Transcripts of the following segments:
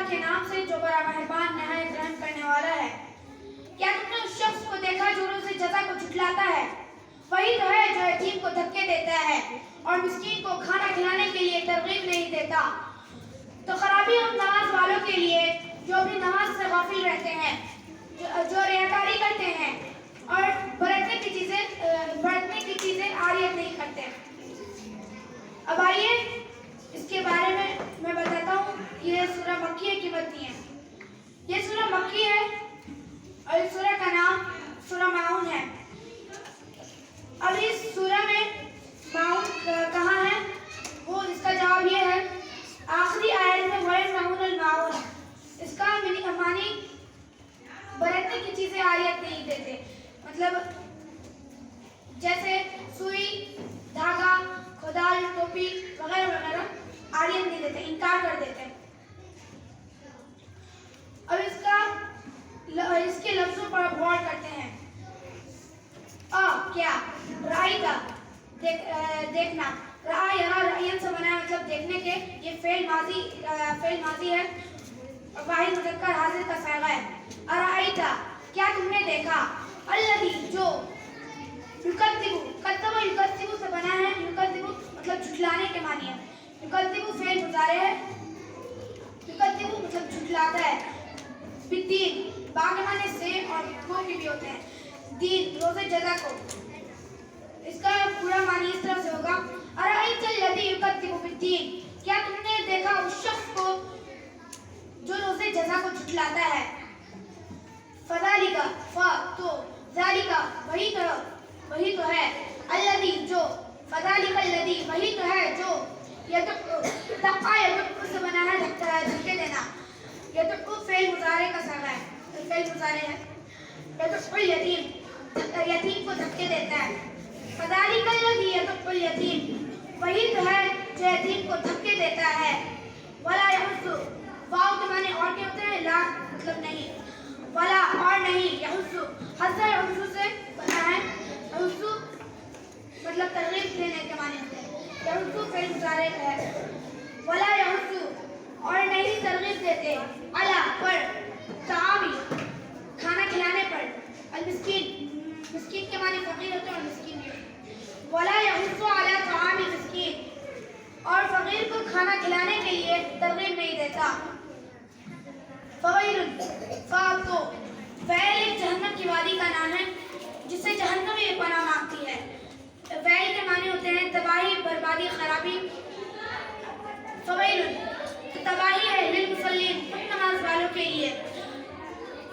اللہ کے نام سے جو بڑا مہربان نہایت رحم کرنے والا ہے۔ کیا تم نے اس شخص کو دیکھا جو روز جزا کو جھٹلاتا ہے؟ وہی تو ہے جو یتیم کو دھکے دیتا ہے اور مسکین کو کھانا کھلانے کے لیے ترغیب نہیں دیتا۔ تو خرابی ان نماز والوں کے لیے جو اپنی نماز سے غافل رہتے ہیں، جو ریاکاری کرتے ہیں اور برتنے کی چیزیں عاریت نہیں کرتے۔ اب آئیے اس کے بارے میں بتاتا ہوں کہ یہ سورہ مکی ہے کہ مدنی ہے۔ یہ سورہ مکی ہے اور اس سورہ کا نام سورہ ماعون ہے۔ اب اس سورہ میں ماعون کہاں ہے، وہ اس کا جواب یہ ہے آخری آیت میں وَيَمْنَعُونَ الْمَاعُونَ۔ اس کا معنی برتنے کی چیزیں عاریت نہیں دیتے، مطلب جیسے سوئی، دھاگا، کھودال، ٹوپی وغیرہ وغیرہ عاریت نہیں دیتے، انکار کر دیتے ہیں۔ اب اس کے لفظوں پر غور کرتے ہیں۔ کیا رائی کا دیکھنا، رأى یرا رأین سے بنا ہے، مطلب دیکھنے کے، یہ فعل ماضی ہے، واحد مذکر حاضر کا صیغہ ہے۔ ارأیت کیا تم نے دیکھا، الذی جو، کذب یکذب سے بنا ہے، یکذب مطلب جھٹلانے کے معنی ہے، یکذب فعل مضارع ہے، یکذب مطلب جھٹلاتا ہے، بالدین با کے معنی سے اور وہ بھی ہوتے ہیں، دین روز جزا کو، اس کا پورا معنی اس طرح سے ہوگا ارأیت الذی یکذب بالدین، کیا تم نے دیکھا اس شخص کو جو روز جزا کو جھٹلاتا ہے۔ فذالک تو ذالک وہی تو ہے، الذی جو، فذالک الذی وہی تو ہے جو، دقا یدق سے بنا ہے دھکے دینا، یدق فعل مضارع کا صیغہ ہے، فعل مضارع ہے، یدق یتیم کو دھکے دیتا ہے۔ فذالک الذی یدق الیتیم وہی تو ہے جو یتیم کو دھکے دیتا ہے۔ ولا یحض واو کے معنی اور کیا ہوتے ہیں، لا مطلب نہیں، ولا اور نہیں، یحض حض یحض سے بنا ہے، یحض مطلب ترغیب دینے کے معنی ہوتے ہیں، یحض فعل مضارع ہے، ولا یحض اور نہیں ترغیب دیتے، علی پر، طعامی کھانا کھلانے پر، المسکین مسکین کے معنی فقیر ہوتے ہیں اور مسکین بھی، ولا یحض علی طعام المسکین اور فقیر کو کھانا کھلانے کے لیے ترغیب نہیں دیتا۔ فویل تو ویل ایک جہنم کی وادی کا نام ہے جس سے جہنم یہ پناہ مانگتی ہے۔ ویل کے معنی ہوتے ہیں تباہی، بربادی، خرابی۔ فویل تباہی ہے، للمصلین نماز والوں کے لیے،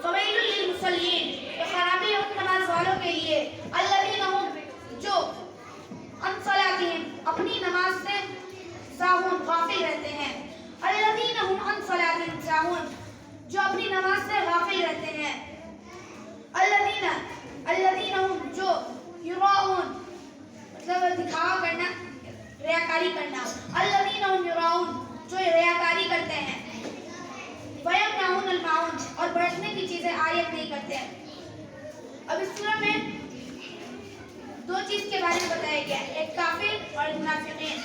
فویل للمصلین خرابی ہے ان نماز والوں کے لیے، الذین هم جو عن صلاتہم اپنی نماز سے ساہون غافل رہتے ہیں، الذین هم عن صلاتہم ساہون جو اپنی نماز سے غافل رہتے ہیں، الذین هم جو یراؤن مطلب دکھاوا کرنا، ریاکاری کرنا، الذین هم یراؤن جو ریاکاری کرتے ہیں، وَيَمْنَعُونَ الْمَاعُونَ اور برتنے کی چیزیں عاریت نہیں کرتے ہیں۔ اب اس سورہ میں دو چیز کے بارے میں بتایا گیا ہے، ایک کافر اور منافقین۔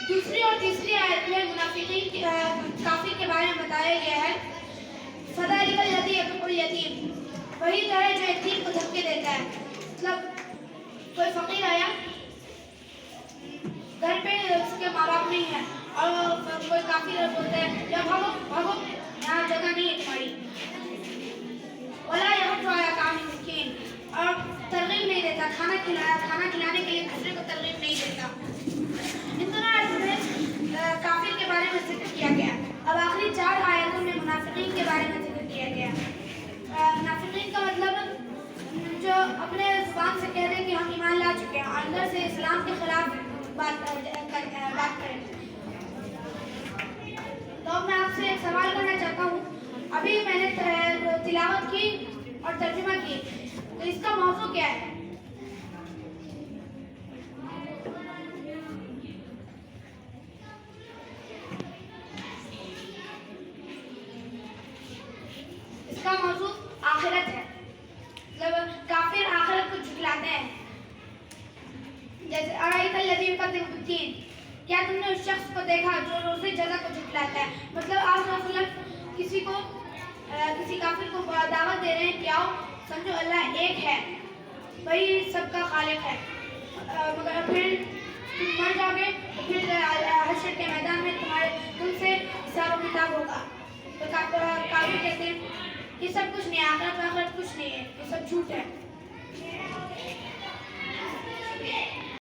دوسری اور تیسری آیت میں منافقین کافر کے بارے میں بتایا گیا ہے، فذالک الذی یدع الیتیم وہی تو ہے جو یتیم کو دھکے دیتا ہے، مطلب کوئی فقیر آیا گھر پہ، اس کے ماں باپ نہیں ہے اور کوئی کافر بولتا ہے یا بھاگو بھاگو یہاں جگہ نہیں ہے تمہاری، ولا یحض علی طعام المسکین اور ترغیب نہیں دیتا، کھانا کھلانے کے لیے دوسرے کو ترغیب نہیں دیتا۔ ان دونوں آیتوں میں کافر کے بارے میں ذکر کیا گیا۔ اب آخری 4 آیتوں میں منافقین کے بارے میں ذکر کیا گیا۔ منافقین کا مطلب جو اپنے زبان سے کہہ دیں کہ ہم ایمان لا چکے ہیں اور اندر سے اسلام کے خلاف بات کریں۔ تو اب میں آپ سے ایک سوال کرنا چاہتا ہوں، ابھی میں نے تلاوت کی اور ترجمہ کی، تو اس کا موضوع کیا ہے؟ اس کا موضوع آخرت ہے، مطلب کافر آخرت کو جھٹلاتے ہیں، جیسے ارأیت الذی یکذب بالدین، کیا تم نے اس شخص کو دیکھا جو روز جزا کو جھٹلاتا ہے، مطلب آپ صلی اللہ علیہ وسلم کسی کافر کو دعوت دے رہے ہیں کہ آؤ سمجھو اللہ ایک ہے, وہی سب کا خالق ہے, مگر پھر تم مر جاؤ گے تو پھر حشر کے میدان میں تم سے حساب و کتاب ہوگا. تو کافر کہتے ہیں یہ سب کچھ نہیں ہے, آخرت کچھ نہیں ہے, یہ سب جھوٹ ہے.